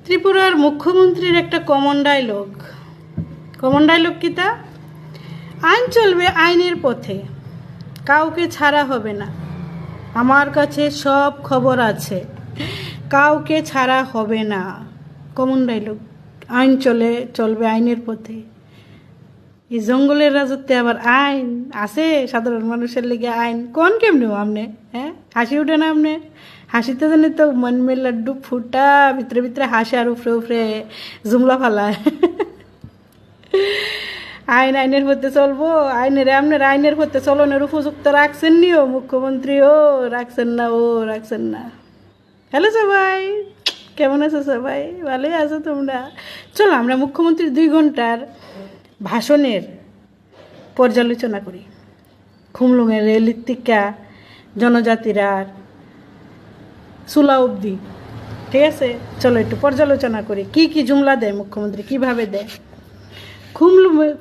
ত্রিপুরার মুখ্যমন্ত্রীর একটা কমন ডায়লগ কি তা? আইন চলবে আইনের পথে, কাউকে ছাড়া হবে না। আমার কাছে সব খবর আছে, কাউকে ছাড়া হবে না। Common dialogue. আইন চলবে আইনের পথে। এই জঙ্গলের রাজত্বে আবার আইন আছে? সাধারণ মানুষের লেগে আইন কোন কেমনি আপনি? হ্যাঁ, হাসি উঠে না আপনি? হাসিতে জানি তো মন মে লাড্ডু ফুটা, ভিতরে ভিতরে হাসি আর উফরে উফরে জুমলা ফালায়। আইনের পথে চলবো, আপনার আইনের পথে চলনের উপযুক্ত রাখছেন নি ও মুখ্যমন্ত্রী? ও রাখছেন না। হ্যালো সবাই, কেমন আছো সবাই? ভালোই আছো তোমরা? চলো আমরা মুখ্যমন্ত্রীর 2 ঘন্টার ভাষণের পর্যালোচনা করি। খুমলুঙের রেলিত্তিকা জনজাতিরা সুলা অবধি, ঠিক আছে? চলো একটু পর্যালোচনা করি কি কি জুমলা দেয় মুখ্যমন্ত্রী, কিভাবে দেয়।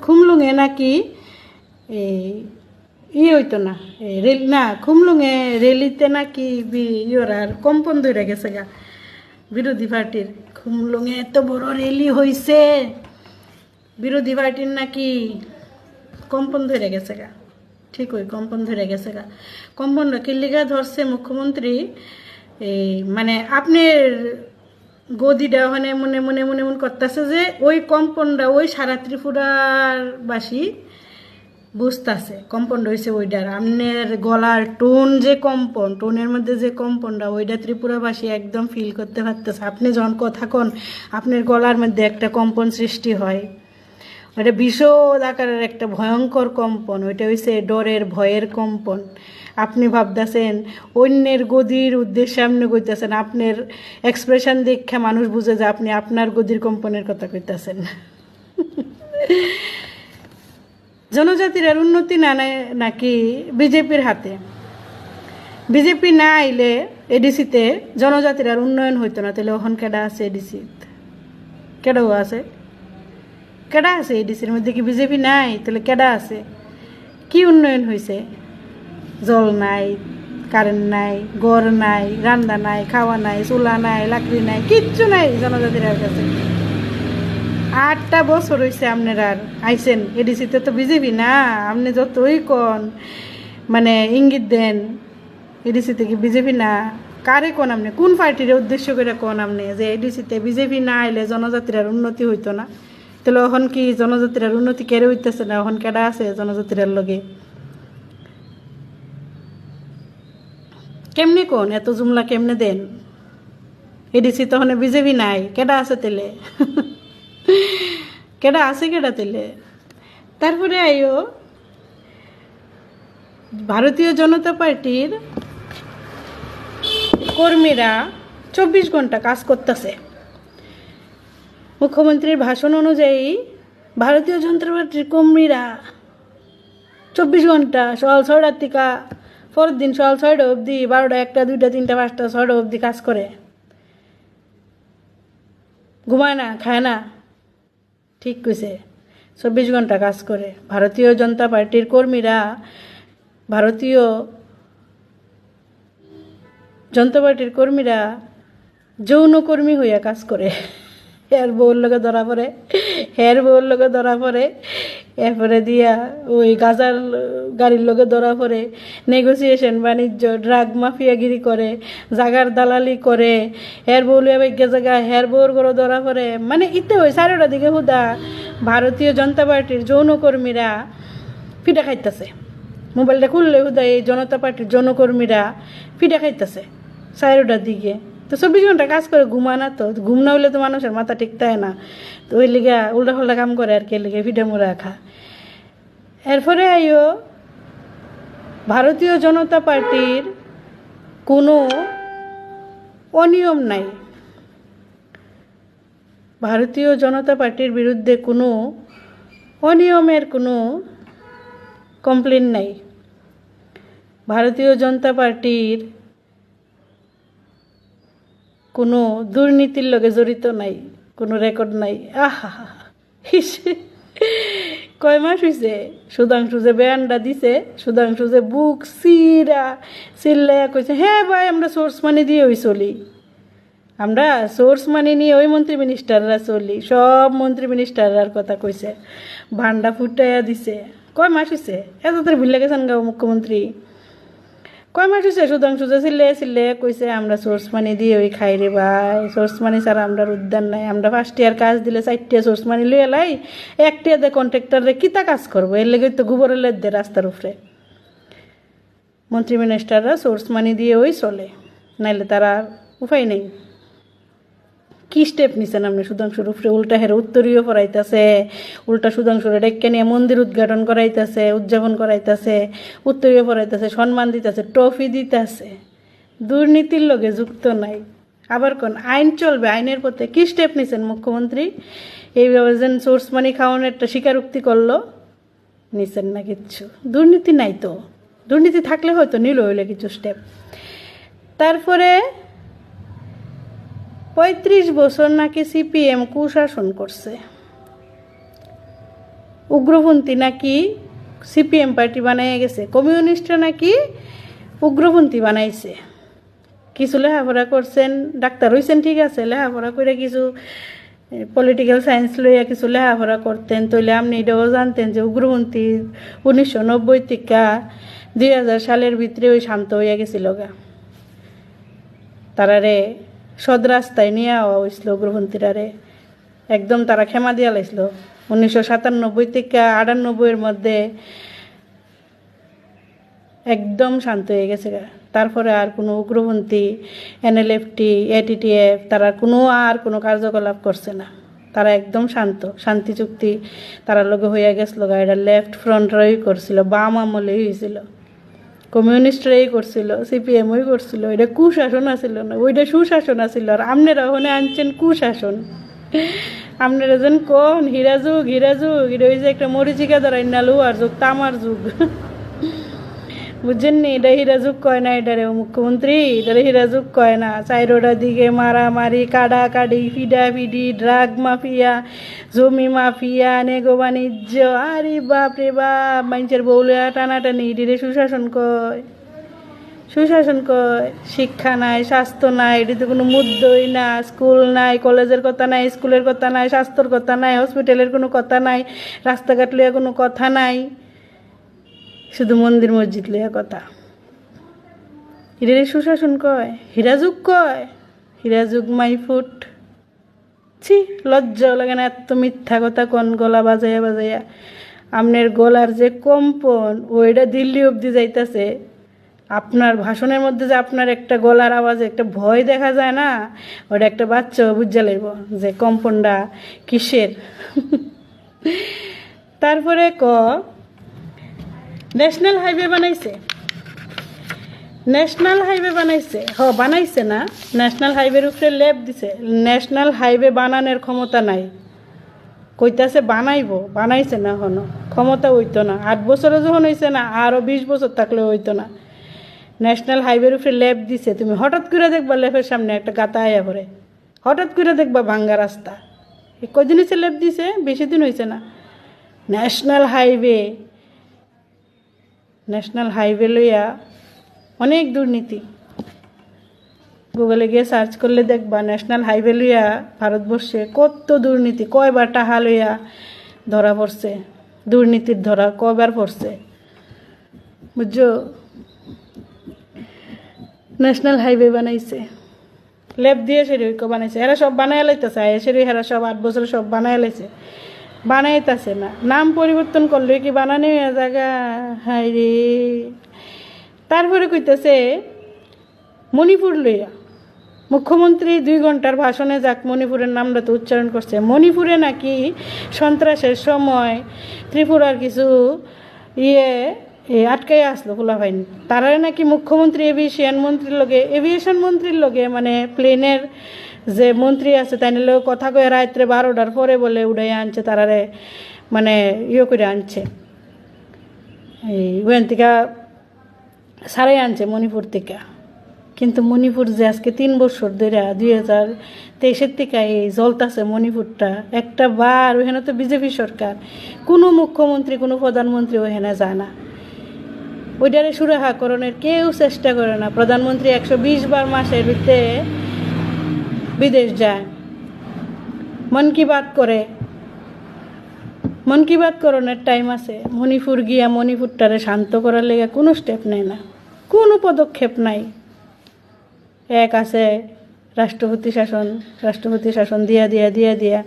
খুমলুঙে নাকি হইতো না, খুমলুঙে রেলিতে নাকি আর কম্পন ধরে গেছে গা বিরোধী পার্টির। খুমলুঙে এত বড় রেলি হয়েছে, বিরোধী পার্টির নাকি কম্পন ধরে গেছে গা। ঠিক ওই কম্পন ধরে গেছে গা। কম্পনটা কিল্লিগা ধরছে মুখ্যমন্ত্রী, মানে আপনার গদিটা ওখানে মনে মনে মনে মনে করতেছে যে ওই কম্পনটা ওই সারা ত্রিপুরার বাসী বুঝতেছে কম্পনটা হয়েছে ওইটার। আপনার গলার টোনের মধ্যে যে কম্পনটা ওইটা ত্রিপুরাবাসী একদম ফিল করতে পারতেছে। আপনি যখন কথা কন আপনার গলার মধ্যে একটা কম্পন সৃষ্টি হয়, ওইটা বিশদ আকারের একটা ভয়ঙ্কর কম্পন। ওইটা হয়েছে ডরের ভয়ের কম্পন। আপনি ভাবতেছেন অন্যের গদির উদ্দেশ্যে আপনি কইতেছেন, আপনার এক্সপ্রেশন দেখে মানুষ বুঝে যে আপনি আপনার গদির কম্পনের কথা কইতেছেন। জনজাতির উন্নতি নাকি বিজেপির হাতে। বিজেপি না আইলে এডিসিতে জনজাতির আর উন্নয়ন হইতো না। তাহলে ওখান কেডা আছে এডিসিতে? কেডা আছে এডিসির মধ্যে? কি বিজেপি নাই? তাহলে কেডা আছে? কি উন্নয়ন হয়েছে? জল নাই, কারেন্ট নাই, ঘর নাই, রান্না নাই, খাওয়া নাই, চুলা নাই, লাকড়ি নাই, কিচ্ছু নাই জনজাতির কাছে। 8টা বছর হয়েছে আপনার আর আইসেন এডিসিতে, তো বিজেপি না। আপনি যতই কন মানে ইঙ্গিত দেন এডিসিতে কি বিজেপি না? কারে কোন আপনি? কোন পার্টির উদ্দেশ্য করে কোন আপনি যে এডিসিতে বিজেপি না আইলে জনজাতির আর উন্নতি হইতো না? তাহলে এখন কি জনজাতির আর উন্নতি কেড়ে হইতেছে না? এখন কেডা আছে জনজাতির লগে? কেমনে কোন এত জুমলা কেমনে দেন? এডিসি তখন বিজেপি নাই, কেডা আছে তেলে? কেডা তেলে? তারপরে আইও ভারতীয় জনতা পার্টির কর্মীরা 24 ঘন্টা কাজ করতেছে। মুখ্যমন্ত্রীর ভাষণ অনুযায়ী ভারতীয় জনতা পার্টির কর্মীরা 24 ঘন্টা সকাল 6টার থেকে পরের দিন সকাল 6টা অবধি 12টা 1টা 2টা 3টা 5টা 6টা অবধি কাজ করে। ঘুমায় না, খায় না। ঠিক কইছে, 24 ঘন্টা কাজ করে। ভারতীয় জনতা পার্টির কর্মীরা যৌনকর্মী হইয়া কাজ করে। হের বউর লগে ধরা পড়ে, এরপরে দিয়া ওই গাজার গাড়ির লগে ধরা পড়ে, নেগোসিয়েশন বাণিজ্য ড্রাগ মাফিয়াগিরি করে, জাগার দালালি করে, হের বউ লিয়া বেগে জায়গা হের বউর ঘরে ধরা পড়ে। মানে ইতে ওই 4টার দিকে হুদা ভারতীয় জনতা পার্টির যৌনকর্মীরা পিঠা খাইতেছে। মোবাইলটা খুললে হুদা এই জনতা পার্টির যৌনকর্মীরা পিঠা খাইতেছে 4টার দিকে। তো 24 ঘন্টা কাজ করে, ঘুমানা তো ঘুম না হইলে তো মানুষের মাথা ঠিক থাকে না। তো ওই লিগা উল্টা পাল্টা কাম করে আর কি, লিগে পিঠা মুড়া খা। এরপরে আইও ভারতীয় জনতা পার্টির কোনো অনিয়ম নাই। ভারতীয় জনতা পার্টির বিরুদ্ধে কোনো অনিয়মের কোনো কমপ্লেন নাই। ভারতীয় জনতা পার্টির কোনো দুর্নীতির লগে জড়িত নাই, কোনো রেকর্ড নাই। আহা, কয় মাস হয়েছে সুধাংশু যে বয়ানটা দিছে, সুধাংশু যে চিল্লাইয়া কইছে, হ্যাঁ ভাই আমরা সোর্স মানি দিয়ে চলি। আমরা সোর্স মানি নিয়ে ওই মন্ত্রী মিনিস্টাররা চলি, সব মন্ত্রী মিনিস্টাররার কথা কইছে, ভান্ডা ফুটাইয়া দিছে। কয় মাস হয়েছে এত তোর ভুলে গেছেন গা মুখ্যমন্ত্রী? কয় মাস হয়েছে সুধাংশু যে সিলে কইছে আমরা সোর্স মানি দিয়ে ওই খাই রে ভাই, সোর্স মানি ছাড়া আমরা উদ্যান নাই। আমরা ফার্স্ট ইয়ার কাজ দিলে 4টা সোর্স মানি লইয়া লাই, 1টা দিয়ে কন্ট্রাক্টরে কিতা কাজ করবো, এর লেগে তো গোবরের লেদ দে রাস্তার উপরে। মন্ত্রী মিনিস্টাররা সোর্স মানি দিয়ে ওই চলে, নাইলে তারা উপায় নেই। কি স্টেপ নিছেন আপনি সুধাংশুর উপরে? উল্টা হেরে উত্তরীয় পড়াইতেছে, উল্টা সুধাংশুরে ডেকে নিয়ে মন্দির উদ্ঘাটন করাইতেছে, উদযাপন করাইতেছে, উত্তরীয় পড়াইতেছে, সম্মান দিতেছে, ট্রফি দিতেছে। দুর্নীতির লগে যুক্ত নাই। আবার কোন আইন চলবে, আইনের পথে কি স্টেপ নিছেন মুখ্যমন্ত্রী? এইভাবে যেন সোর্স মানি খাওয়ানোর একটা স্বীকারোক্তি করলো, নিছেন না কিচ্ছু। দুর্নীতি নাই তো, দুর্নীতি থাকলে হয়তো নিল হইলে কিছু স্টেপ। তারপরে 35 বছর নাকি সিপিএম কুশাসন করছে, উগ্রপন্থী নাকি সিপিএম পার্টি বানাইয়া গেছে, কমিউনিস্টরা নাকি উগ্রপন্থী বানাইছে। কিছু লেখাপড়া করছেন, ডাক্তার হইছেন ঠিক আছে, লেখাপড়া করে কিছু পলিটিক্যাল সায়েন্স লইয়া কিছু লেখাপড়া করতেন, তইলে আপনি এটাও জানতেন যে উগ্রপন্থী 1990 থেকে 2000 সালের ভিতরে ওই শান্ত হইয়া গেছিল গা। তারারে সদ রাস্তায় নিয়ে আওয়া হয়েছিল উগ্রপন্থীরারে, একদম তারা ক্ষমা দিয়া লাইছিল। 1997 থেকে 98-এর মধ্যে একদম শান্ত হয়ে গেছে। তারপরে আর কোনো উগ্রপন্থী NLFT ATTF তারা আর কোনো কার্যকলাপ করছে না। তারা একদম শান্ত, শান্তি চুক্তি তারা লগে হইয়া গেছিল গা। এটা লেফট ফ্রন্টরাই করছিল, বাম আমলেই হয়েছিল, কমিউনিস্টরাই করছিল, সিপিএমই করছিল। এটা কুশাসন আসিল না, ওইটা সুশাসন আসিল। আর আপনারা ওখানে আনছেন কুশাসন। আপনারা যেন কোন হীরাযুগ এটা ওই যে একটা মরিচিকা ধরাই না, লোহার যুগ, তামার যুগ, বুঝছেন নি? এটা হীরাযুগ কয় না, এটারে মুখ্যমন্ত্রী, এটারে হীরাযুগ কয় না। চাইরোটা দিকে মারামারি, কাড়াকাড়ি, ফিডাফিডি, ড্রাগ মাফিয়া, জমি মাফিয়া, নেগো বাণিজ্য, আরে বাপ রে বাপ, মানুষের বউলিয়া টানাটানি, এটিরে সুশাসন কয়। সুশাসন কয়। শিক্ষা নাই, স্বাস্থ্য নাই, এটিতে কোনো মুদ্দই না, স্কুল নাই, কলেজের কথা নাই, স্কুলের কথা নাই, স্বাস্থ্যর কথা নাই, হসপিটালের কোনো কথা নাই, রাস্তাঘাট লইয়া কোনো কথা নাই, শুধু মন্দির মসজিদ লইয়া কথা। এটারে সুশাসন কয়, হীরাযুগ কয়। হীরাযুগ মাই ফুট। ছি, লজ্জাও লাগে না এত মিথ্যা কথা কোন গলা বাজাইয়া বাজাইয়া। আপনার গলার যে কম্পন ওইটা দিল্লি অবধি যাইতেছে। আপনার ভাষণের মধ্যে যে আপনার একটা গলার আওয়াজে একটা ভয় দেখা যায় না, ওটা একটা বাচ্চাও বুঝা লাগব যে কম্পনটা কিসের। তারপরে ন্যাশনাল হাইওয়ে বানাইছে, ন্যাশনাল হাইওয়ে বানাইছে, বানাইছে না, ন্যাশনাল হাইওয়ের উপরে লেপ দিছে। ন্যাশনাল হাইওয়ে বানানোর ক্ষমতা নাই, কইতাছে বানাইবো, বানাইছে না, এখনো ক্ষমতা হইতো না। 8 বছরে যখন হয়েছে না, আরও 20 বছর থাকলে হইতো না। ন্যাশনাল হাইওয়ের উপরে লেপ দিছে, তুমি হঠাৎ করে দেখবা লেপের সামনে একটা গাতা আয়া পড়ে, হঠাৎ করে দেখবা ভাঙ্গা রাস্তা। কয়দিন হয়েছে লেপ দিছে? বেশি দিন হয়েছে না। ন্যাশনাল হাইওয়ে লইয়া অনেক দুর্নীতি। গুগলে গিয়ে সার্চ করলে দেখবা ন্যাশনাল হাইওয়ে লইয়া ভারতবর্ষে কত দুর্নীতি, কয়বার টাকা লইয়া ধরা পড়ছে, দুর্নীতির ধরা কয়বার পড়ছে, বুঝছো? ন্যাশনাল হাইওয়ে বানাইছে, লেপ দিয়ে সেরি বানাইছে। এরা সব বানায় লাইতেছে, সেরি হেরা সব 8 বছরে সব বানায় লাইছে, বানাইতেছে না। নাম পরিবর্তন করলে কি বানানি জায়গা? হাই রে। তারপরে কইতেছে মণিপুর লইয়া মুখ্যমন্ত্রী 2 ঘন্টার ভাষণে যাক মণিপুরের নামটা তো উচ্চারণ করছে। মণিপুরে নাকি সন্ত্রাসের সময় ত্রিপুরার কিছু আটকাই আসলো খোলাফাইন, তারা নাকি মুখ্যমন্ত্রী এভিয়েশন মন্ত্রীর লগে মানে প্লেনের যে মন্ত্রী আছে তাই লোক কথা কয়ে রাত্রে 12টার পরে বলে উড়াই আনছে, তারারে মানে করে আনছে, এই ওখান থেকে সারাই আনছে মণিপুর থেকে। কিন্তু মণিপুর যে আজকে 3 বছর ধরে 2023 থেকে এই জ্বলতাছে মণিপুরটা, একটা বার ওখানে তো বিজেপি সরকার, কোনো মুখ্যমন্ত্রী কোনো প্রধানমন্ত্রী ওখানে যায় না, ওইটারে সুরাহাকরণের কেউ চেষ্টা করে না। প্রধানমন্ত্রী 120 বার মাসের ভিতরে বিদেশ যায়, মন কি বাত করে, মন কি বাত করণের টাইম আছে, মণিপুর গিয়া মণিপুরটারে শান্ত করার লেগে কোনো স্টেপ নেয় না, কোনো পদক্ষেপ নাই। এক আছে রাষ্ট্রপতি শাসন দিয়া দিয়া দিয়া দিয়া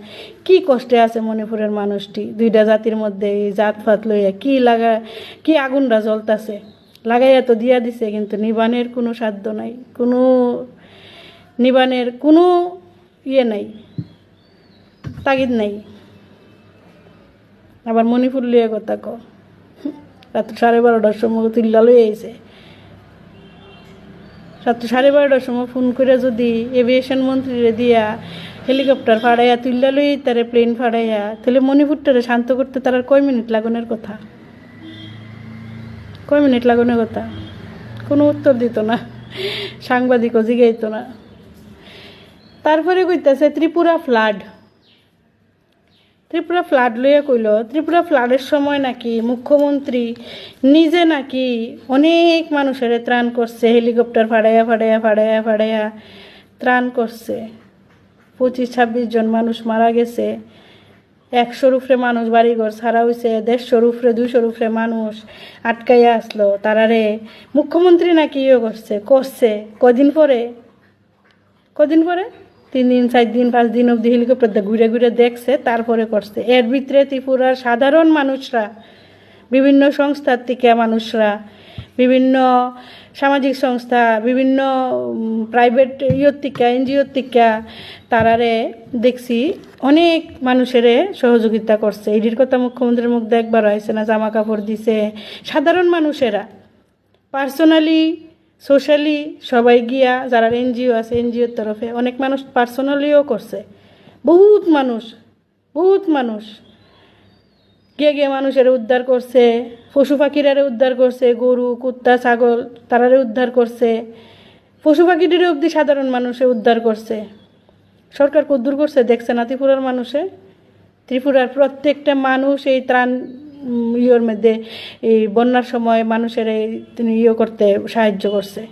কি কষ্টে আছে মণিপুরের মানুষটি। দুইটা জাতির মধ্যে এই জাতপাত লইয়া কি আগুনটা জ্বলতাছে, লাগাইয়া তো দিয়া দিছে, কিন্তু নিবানের কোনো সাধ্য নাই, কোনো নিবানের কোনো ইয়ে নাই, তাগিদ নাই। আবার মণিপুর লিয়ে কথা রাত্র 12:30টার সময় তুল্লা লই আইছে, রাত্র 12:30টার সময় ফোন করে যদি এভিয়েশন মন্ত্রীরে দিয়া হেলিকপ্টার ফাড়াইয়া তুল্লা লই তারে প্লেন ফাড়াইয়া, তাহলে মণিপুরটারে শান্ত করতে তার কয় মিনিট লাগানোর কথা, কয় মিনিট লাগানোর কথা? কোনো উত্তর দিত না, সাংবাদিকও জিগাইত না। তারপরে কইতাছে ত্রিপুরা ফ্লাড লইয়া কইল, ত্রিপুরা ফ্লাডের সময় নাকি মুখ্যমন্ত্রী নিজে নাকি অনেক মানুষের ত্রাণ করছে, হেলিকপ্টার ফাড়াইয়া ত্রাণ করছে। 25-26 জন মানুষ মারা গেছে, 100-র উপরে মানুষ বাড়িঘর ছাড়া হয়েছে, 150-র উপরে 200-র উপরে মানুষ আটকাইয়া আসলো। তারারে মুখ্যমন্ত্রী নাকি ইয়ে করছে কদিন পরে 3 দিন 4 দিন 5 দিন অবধি হেলিকপ্টারটা ঘুরে ঘুরে দেখছে, তারপরে করছে। এর ভিতরে ত্রিপুরার সাধারণ মানুষরা, বিভিন্ন সংস্থার থেকে মানুষরা, বিভিন্ন সামাজিক সংস্থা, বিভিন্ন প্রাইভেট এনজিওর থেকে তারারে দেখছি অনেক মানুষের সহযোগিতা করছে। এটির কথা মুখ্যমন্ত্রীর মুখ দেখবার হয়েছে না, জামা কাপড় দিছে। সাধারণ মানুষেরা পার্সোনালি সোশ্যালি সবাই গিয়া, যারা এনজিও আছে এনজিওর তরফে অনেক মানুষ পার্সোনালিও করছে। বহুত মানুষ গিয়ে মানুষের উদ্ধার করছে, পশু পাখিরারে উদ্ধার করছে, গরু কুত্তা ছাগল তারারে উদ্ধার করছে, পশু পাখিটিরে অবধি সাধারণ মানুষে উদ্ধার করছে। সরকার কদ্দূর করছে দেখছে না ত্রিপুরার মানুষে? ত্রিপুরার প্রত্যেকটা মানুষ এই ত্রাণ ইয়ের মধ্যে, এই বন্যার সময় মানুষের তিনি করতে সাহায্য করছে,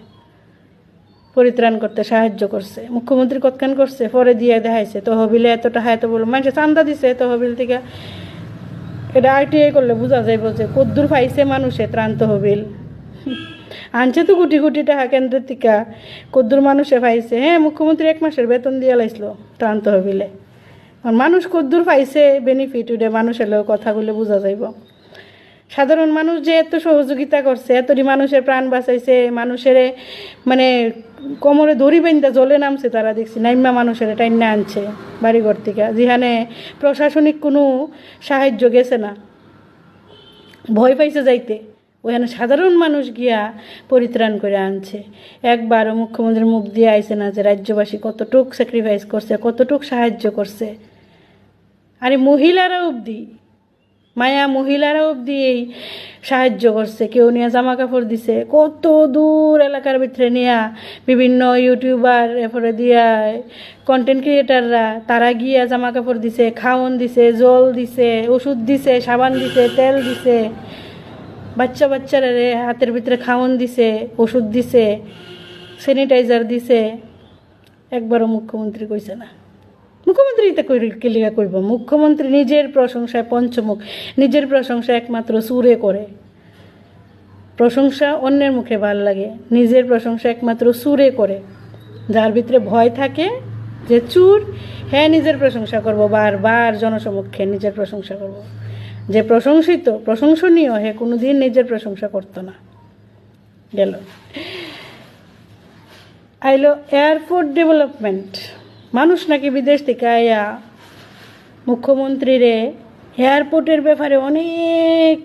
পরিত্রাণ করতে সাহায্য করছে। মুখ্যমন্ত্রী কতখান করছে পরে দিয়ে দেখাইছে, তহবিলে এত টাকা এত বলে মানুষে চান্দা দিছে তহবিল থেকে। এটা আরটিআই করলে বোঝা যাইব যে কদ্দূর পাইছে মানুষে ত্রাণ তহবিল। আনছে তো কোটি কোটি টাকা কেন্দ্রের থেকে, কদ্দূর মানুষে পাইছে? হ্যাঁ, মুখ্যমন্ত্রী 1 মাসের বেতন দিয়ে লাইছিল ত্রাণ তহবিলে। মানুষ কদ্দূর পাইছে বেনিফিট, ওটা মানুষের লোক কথাগুলো বোঝা যাইব। সাধারণ মানুষ যে এত সহযোগিতা করছে, এতটি মানুষের প্রাণ বাঁচাইছে, মানুষের মানে কোমরে দড়ি বেঁধে জলে নামছে, তারা দেখছি নাইমা মানুষের টাইনা আনছে বাড়িঘর থেকে, যেখানে প্রশাসনিক কোনো সাহায্য গেছে না, ভয় পাইছে যাইতে, ওখানে সাধারণ মানুষ গিয়া পরিত্রাণ করে আনছে। একবারও মুখ্যমন্ত্রীর মুখ দিয়ে আইছে না যে রাজ্যবাসী কতটুক স্যাক্রিফাইস করছে, কতটুক সাহায্য করছে। আরে মহিলারা অবধি এই সাহায্য করছে, কেউ নিয়ে জামা কাপড় দিছে, কত দূর এলাকার ভিতরে নিয়ে বিভিন্ন ইউটিউবার এরপরে দিয়া কন্টেন্ট ক্রিয়েটাররা তারা গিয়া জামা কাপড় দিছে, খাওয়ন দিছে, জল দিছে, ওষুধ দিছে, সাবান দিছে, তেল দিছে, বাচ্চারা হাতের ভিতরে খাওয়ন দিছে, ওষুধ দিছে, স্যানিটাইজার দিছে। একবারও মুখ্যমন্ত্রী কইছে না। মুখ্যমন্ত্রী এটা কেলিকা কইব? মুখ্যমন্ত্রী নিজের প্রশংসায় পঞ্চমুখ, নিজের প্রশংসা একমাত্র সুরে করে। প্রশংসা অন্যের মুখে ভাল লাগে, নিজের প্রশংসা একমাত্র সুরে করে। যার ভিতরে ভয় থাকে যে চুর, হ্যাঁ নিজের প্রশংসা করব, বারবার জনসমক্ষে নিজের প্রশংসা করব। যে প্রশংসনীয়, হে কোনোদিন নিজের প্রশংসা করতো না। গেল আইলো এয়ারপোর্ট ডেভেলপমেন্ট। মানুষ নাকি বিদেশ থেকে আয়া মুখ্যমন্ত্রীরে এয়ারপোর্টের ব্যাপারে অনেক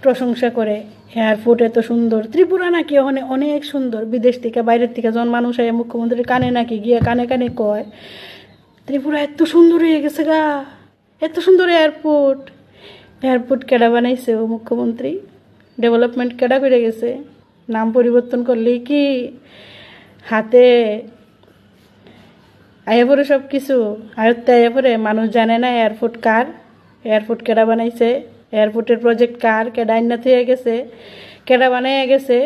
প্রশংসা করে। এয়ারপোর্ট এত সুন্দর, ত্রিপুরা নাকি ওখানে অনেক সুন্দর। বিদেশ থেকে বাইরের থেকে যখন মানুষ আয় মুখ্যমন্ত্রীর কানে নাকি গিয়ে কানে কয় ত্রিপুরা এত সুন্দর হয়ে গেছে গা, এত সুন্দর এয়ারপোর্ট কেডা বানাইছে ও মুখ্যমন্ত্রী? ডেভেলপমেন্ট কেডা করে গেছে? নাম পরিবর্তন করলেই কি হাতে আয়া পড়ে সব কিছু আয়ত্তে আয়া পড়ে? মানুষ জানে না এয়ারপোর্ট কার, এয়ারপোর্ট কেডা বানাইছে, এয়ারপোর্টের প্রজেক্ট কার, কেডা আইনাত হয়ে গেছে, কেডা বানাইয়া গেছে।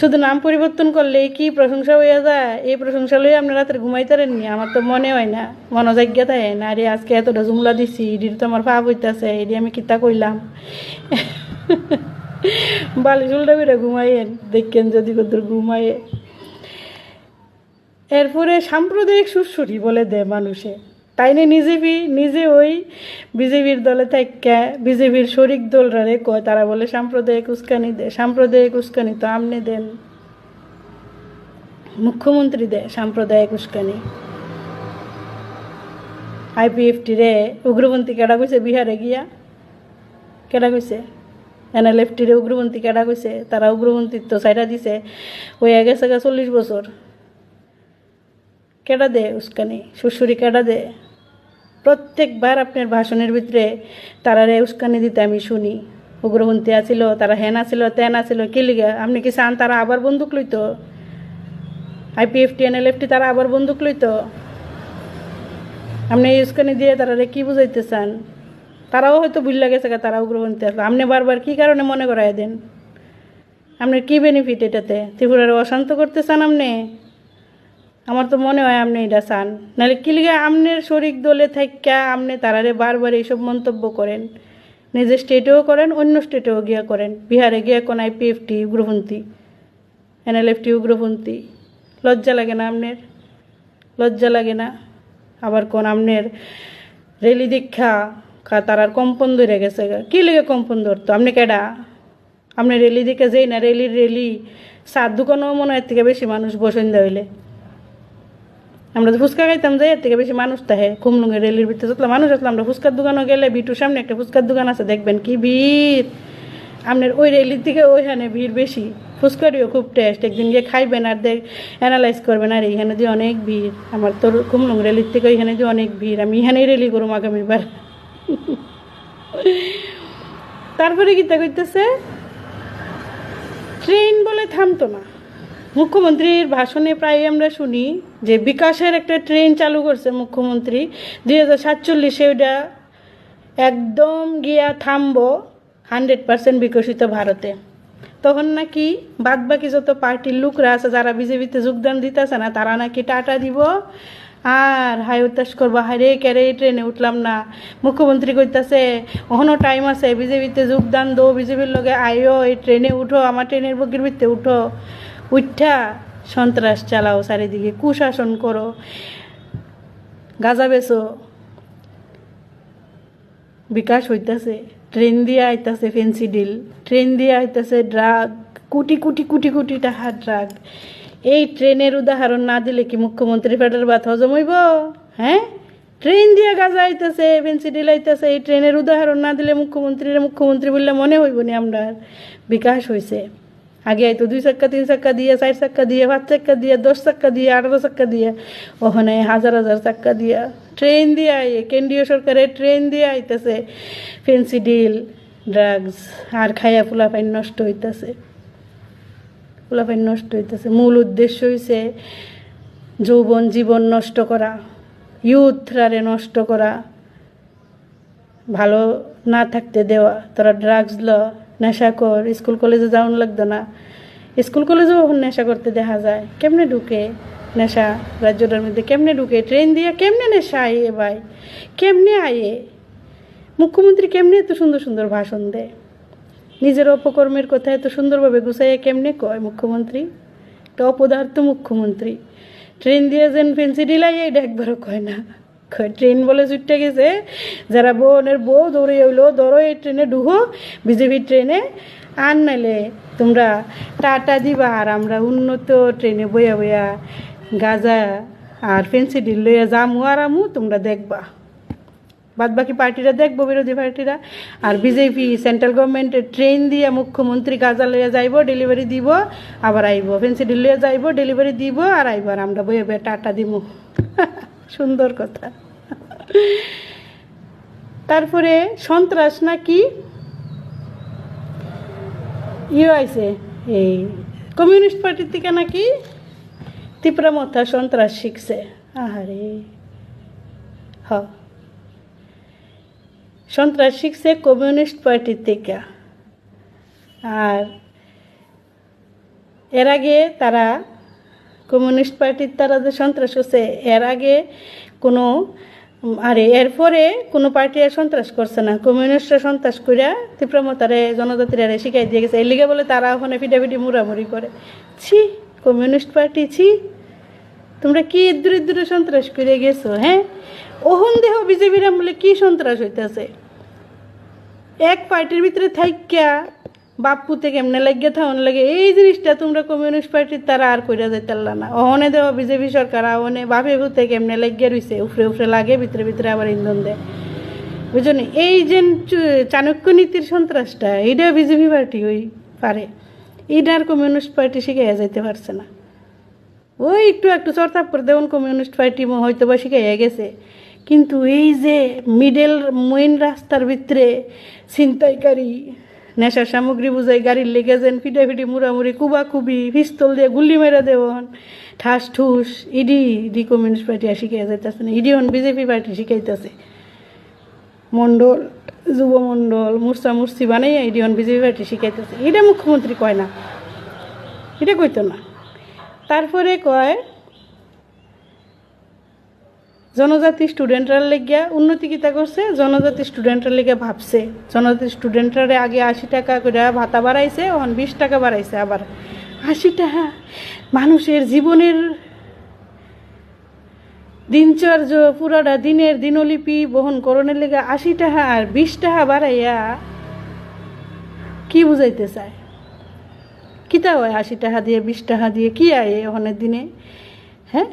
শুধু নাম পরিবর্তন করলেই কি প্রশংসা হইয়া যায়? এই প্রশংসা লইয়া আপনি রাত্রে ঘুমাইতারেননি? আমার তো মনে হয় না, মনোযোগ্য থাকে না। আরে আজকে এতটা জুমলা দিছি, এটির তো আমার ভাব হইতেছে, এটি আমি কিতা কইলাম। বালিশ উল্টা করে ঘুমাইয়েন, দেখেন যদি কত ঘুমাইয়ে। এরপরে সাম্প্রদায়িক সুরসুরি বলে দেয় মানুষে, তাই না? নিজে ওই বিজেপির দলে থাকা বিজেপির শরিক দলরা কয়, তারা বলে সাম্প্রদায়িক উস্কানি দেয়। সাম্প্রদায়িক উস্কানি তো আমনে দেন, মুখ্যমন্ত্রী দেয় সাম্প্রদায়িক উস্কানি। IPFT রে উগ্রপন্থী কেডা কইছে? বিহারে গিয়া কেডা কইছে? NLFT রে উগ্রপন্থী কেডা কইছে? তারা উগ্রপন্থীর তো সাইডা দিছে, হয়ে গেছে 40 বছর। কেডা দে উস্কানি, সুরসুরি কেডা দে? প্রত্যেকবার আপনার ভাষণের ভিতরে তারারে উস্কানি দিতে আমি শুনি। উগ্রপন্থী আছিল, তারা হেন আছিল, তেন আছিল। কি লিগা? আপনি কি চান তারা আবার বন্দুক লইতো? IPFT NLFT তারা আবার বন্দুক লইতো? আপনি এই উস্কানি দিয়ে তারারে কি বুঝাইতে চান? তারাও হয়তো ভুল লাগেছে, তারা উগ্রপন্থী আসলো। আপনি বারবার কি কারণে মনে করাই দেন? আপনার কি বেনিফিট এটাতে? ত্রিপুরারে অশান্ত করতে চান আপনি? আমার তো মনে হয় আপনি এটা চান। নাহলে কি লিগে আপনার শরিক দলে থাকা আপনি তারারে বারবার এইসব মন্তব্য করেন? নিজের স্টেটেও করেন, অন্য স্টেটেও গিয়া করেন। বিহারে গিয়া কোন IPFT উগ্রপন্থী, NLFT উগ্রপন্থী। লজ্জা লাগে না আপনার? লজ্জা লাগে না? আবার কোন আপনার রেলি দীক্ষা তারার কম্পন ধরে গেছে। কি লিগে কম্পন ধরতো? আপনি কেডা? আপনি রেলি দিকে যেই না, রেলি চার দোকানও মনে হয় এর থেকে বেশি মানুষ বসেন হইলে। আমরা তো ফুচকা খাইতাম, যাই এর থেকে বেশি মানুষ তাহে খুমলুঙের রেলির ভিতরে যতলা মানুষ আসলে। আমরা ফুচকার দোকানও গেলে, বিটুর সামনে একটা ফুচকার দোকান আছে, দেখবেন কি ভিড়। আপনার ওই রেলির থেকে ওইখানে ভিড় বেশি। ফুচকারিও খুব টেস্ট, একদিন গিয়ে খাইবেন আর অ্যানালাইজ করবেন। আর এইখানে দিয়ে অনেক ভিড়। আমার তো খুমলুং রেলির থেকে ওইখানে দিয়ে অনেক ভিড়। আমি এখানেই রেলি করুম আগামীবার। তারপরে গীতা কইতেছে ট্রেন বলে থামতো না। মুখ্যমন্ত্রীর ভাষণে প্রায় আমরা শুনি যে বিকাশের একটা ট্রেন চালু করছে মুখ্যমন্ত্রী 2047-এ। ওইটা একদম গিয়া থামবো 100% বিকশিত ভারতে। তখন নাকি বাদ বাকি যত পার্টির লোকরা আছে যারা বিজেপিতে যোগদান দিতেছে না, তারা নাকি টাটা দিব আর হাই উত্তাস করবো, হাই রে ক্যারে ট্রেনে উঠলাম না। মুখ্যমন্ত্রী কইতাছে ওখানো টাইম আছে, বিজেপিতে যোগদান দো, বিজেপির লগে আইও, এই ট্রেনে উঠো, আমার ট্রেনের বগির ভিতরে উঠো, উঠা সন্ত্রাস চালাও, চারিদিকে কুশাসন করো, গাঁজা বেচো। বিকাশ হইতাছে, ট্রেন দিয়ে আইতাছে ফেন্সি ডিল, ট্রেন দিয়ে আইতাছে ড্রাগ, কোটি কোটি কোটি কোটি টাকার ড্রাগ। এই ট্রেনের উদাহরণ না দিলে কি মুখ্যমন্ত্রী পেটের ভাত হজম হইব? হ্যাঁ, ট্রেন দিয়ে গাঁজা আইতাছে, ফেন্সি ডিল আইতাছে, এই ট্রেনের উদাহরণ না দিলে মুখ্যমন্ত্রী বললে মনে হইব না আমরা বিকাশ হয়েছে। আগে আইতো 2 চাক্কা 3 চাক্কা দিয়ে, 4 চাক্কা দিয়ে, 5 চাক্কা দিয়ে, 10 চাক্কা দিয়ে, 18 চাক্কা দিয়ে, ওখানে হাজার হাজার চাক্কা দিয়া ট্রেন দিয়ে আইয়ে, কেন্দ্রীয় সরকারের ট্রেন দিয়ে আইতেছে ফেন্সি ডিল, ড্রাগস, আর খাইয়া ফুলাফাইন নষ্ট হইতেছে। মূল উদ্দেশ্য হইছে যৌবন জীবন নষ্ট করা, ইউথরারে নষ্ট করা, ভালো না থাকতে দেওয়া। তোরা ড্রাগস ল, নেশা কর, স্কুল কলেজে যাওয়ান লাগতো না। স্কুল কলেজেও নেশা করতে দেখা যায়। কেমনে ঢুকে নেশা রাজ্যটার মধ্যে? কেমনে ঢুকে ট্রেন দিয়ে? কেমনে নেশা আইয়ে ভাই? কেমনে আইয়ে? মুখ্যমন্ত্রী কেমনে এত সুন্দর সুন্দর ভাষণ দেয়? নিজের অপকর্মের কথা এত সুন্দরভাবে গুছাইয়ে কেমনে কয় মুখ্যমন্ত্রী? একটা অপদার্থ মুখ্যমন্ত্রী। ট্রেন দিয়ে যেন ফেন্সি ডিলাই, এটা একবারও কয় না। কয় ট্রেন বলে ছুটতে গেছে, যারা বোনের বউ দৌড়ে হইলো, ধরো এই ট্রেনে ঢুকো, বিজেপির ট্রেনে, আর নাইলে তোমরা টাটা দিবা, আর আমরা উন্নত ট্রেনে বইয়া বইয়া গাজা আর ফেন্সি ডিল লইয়া যামু আর আমু, তোমরা দেখবা। বাদ বাকি পার্টিরা দেখবো, বিরোধী পার্টিরা। আর বিজেপি সেন্ট্রাল গভর্নমেন্টের ট্রেন দিয়ে মুখ্যমন্ত্রী গাজা লইয়া যাইব, ডেলিভারি দিব, আবার আইব, ফেন্সি ডিল লইয়া যাইব, ডেলিভারি দিব, আর আইব, আর আমরা বইয়া বইয়া টাটা দিব। সুন্দর কথা। তারপরে সন্ত্রাস নাকি আইছে এই কমিউনিস্ট পার্টির থেকে, নাকি ত্রিপুরা মথা সন্ত্রাস শিখছে। আহারে, সন্ত্রাস শিখছে কমিউনিস্ট পার্টির থেকে। আর এর আগে তারা কমিউনিস্ট পার্টির তারা যে সন্ত্রাস করছে, এর আগে কোনো এরপরে কোনো পার্টি আর সন্ত্রাস করছে না। কমিউনিস্টরা সন্ত্রাস করিয়া তীব্রমতারে জনজাতিরা শিখাই দিয়ে গেছে। এর লিগে বলে তারা ওখানে ফিটাফিটি মুড়ামুড়ি করে। ছি কমিউনিস্ট পার্টি, ছি তোমরা কি দূরে দূরে সন্ত্রাস করে গেছো। হ্যাঁ, ওহন দেহ বিজেপির আমলে কি সন্ত্রাস হইতেছে। এক পার্টির ভিতরে থাইকা বাপুতে কেমনে লাগিয়ে থাকুন লাগে, এই জিনিসটা তোমরা কমিউনিস্ট পার্টির তারা আর কইরা যাইতে না। অহনে দেওয়া বিজেপি সরকার অহনে বাপে ভূতে কেমনে লাগিয়ে রইছে, উফরে উফরে লাগে, ভিতরে ভিতরে আবার ইন্ধন দেয়, বুঝলি। এই যে চাণক্য নীতির সন্ত্রাসটা, এইটা বিজেপি পার্টি ওই পারে, এইটা আর কমিউনিস্ট পার্টি শিখাইয়া যাইতে পারছে না। ওই একটু একটু চর্চাপ করে দেবেন কমিউনিস্ট পার্টি হয়তো বা শিখাইয়া গেছে, কিন্তু এই যে মিডল মেইন রাস্তার ভিতরে ছিনতাইকারী, নেশার সামগ্রী বুঝাই গাড়ির লেগে যান, ফিটাফিটি মুড়ামুড়ি, কুবাকুবি, পিস্তল দিয়ে গুলি মেরে দেওয়ান, ঠাস ঠুস, ইডি কমিউনিস্ট পার্টি আর শিখাইয়া যাইতেছে না। ইডি হন বিজেপি পার্টি শিখাইতেছে। মণ্ডল, যুবমণ্ডল, মুরসি বানাইয়া ইডি হন বিজেপি পার্টি শিখাইতেছে। এটা মুখ্যমন্ত্রী কয় না, এটা কইতো না। তারপরে কয় জনজাতি স্টুডেন্টরা লেগিয়া উন্নতি কিতা করছে, জনজাতি স্টুডেন্টরা লেগে ভাবছে। জনজাতি স্টুডেন্টরা আগে 80 টাকা করে ভাতা বাড়াইছে, এখন 20 টাকা বাড়াইছে। আবার 80 টাকা মানুষের জীবনের দিনচর্য পুরাটা দিনের দিনলিপি বহন করণের লেগে 80 টাকা আর 20 টাকা বাড়াইয়া কি বুঝাইতে চায়। কিতা হয় 80 টাকা দিয়ে 20 টাকা দিয়ে কি আয় ওখানের দিনে। হ্যাঁ,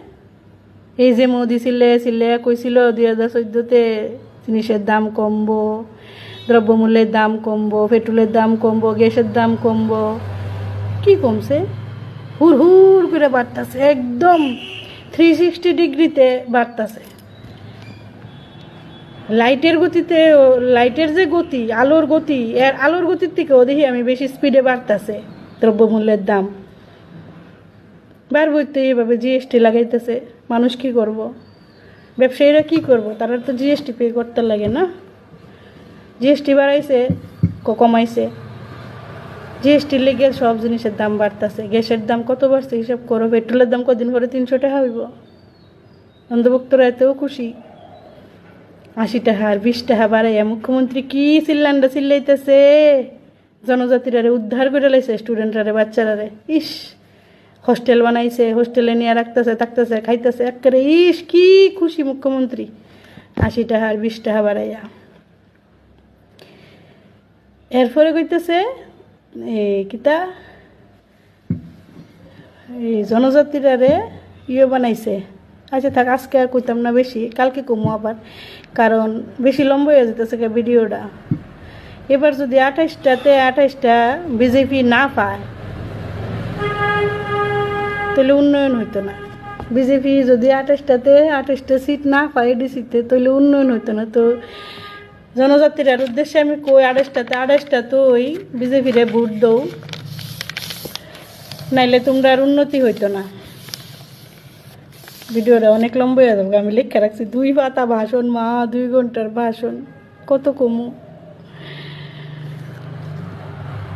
এই যে মোদি সিলে কইছিল 2014-তে জিনিসের দাম কমবো, দ্রব্যমূল্যের দাম কমবো, পেট্রোলের দাম কমবো, গ্যাসের দাম কমবো, কি কমছে? হুর হুর করে বাড়তেছে, একদম 360 ডিগ্রিতে বাড়তেছে। লাইটের গতিতে, লাইটের যে গতি, আলোর গতি, এর আলোর গতির থেকেও দেখি আমি বেশি স্পিডে বাড়তেছে দ্রব্যমূল্যের দাম। বারবইতে এইভাবে জিএসটি লাগাইতেছে। মানুষ কি করব, ব্যবসায়ীরা কি করব, তারা তো জিএসটি পে করতে লাগে না। জিএসটি বাড়াইছে, কমাইছে, জিএসটির লেগে সব জিনিসের দাম বাড়তেছে। গ্যাসের দাম কত বাড়ছে হিসাব করো, পেট্রোলের দাম কদিন পরে 300 টাকা হইব। অন্ধভক্তরা এতেও খুশি। 80 টাকা আর 20 টাকা বাড়াইয়া মুখ্যমন্ত্রী কি চিল্লাইতেছে। জনজাতিরা উদ্ধার করে লাইছে, স্টুডেন্টরা, বাচ্চারা। ইস, হোস্টেল বানাইছে, হোস্টেলে নিয়ে রাখতেছে, থাকতেছে, খাইতেছে, একেবারে ইস কি খুশি মুখ্যমন্ত্রী। 80 টাকা আর 20 টাকা বাড়াইয়া। এরপরে কইতেছে কিতা এই জনজাতিরারে বানাইছে। আচ্ছা থাক, আজকে আর কইতাম না বেশি, কালকে কমু আবার, কারণ বেশি লম্বা হয়ে যেতেছে ভিডিওটা। এবার যদি 28টাতে 28টা বিজেপি না পায় তাহলে উন্নয়ন হইতো না। বিজেপি যদি 28টাতে 28টা সিট না পায় ডিসিতে, তাহলে উন্নয়ন হইতো না। তো জনজাতির উদ্দেশ্যে আমি কই 28টা তো ওই বিজেপিরে ভোট দৌ, নাইলে তোমরা আর উন্নতি হইতো না। ভিডিওটা অনেক লম্বা হয়ে যাবে, আমি লেখা রাখছি 2 পাতা ভাষণ, 2 ঘন্টার ভাষণ, কত কমু।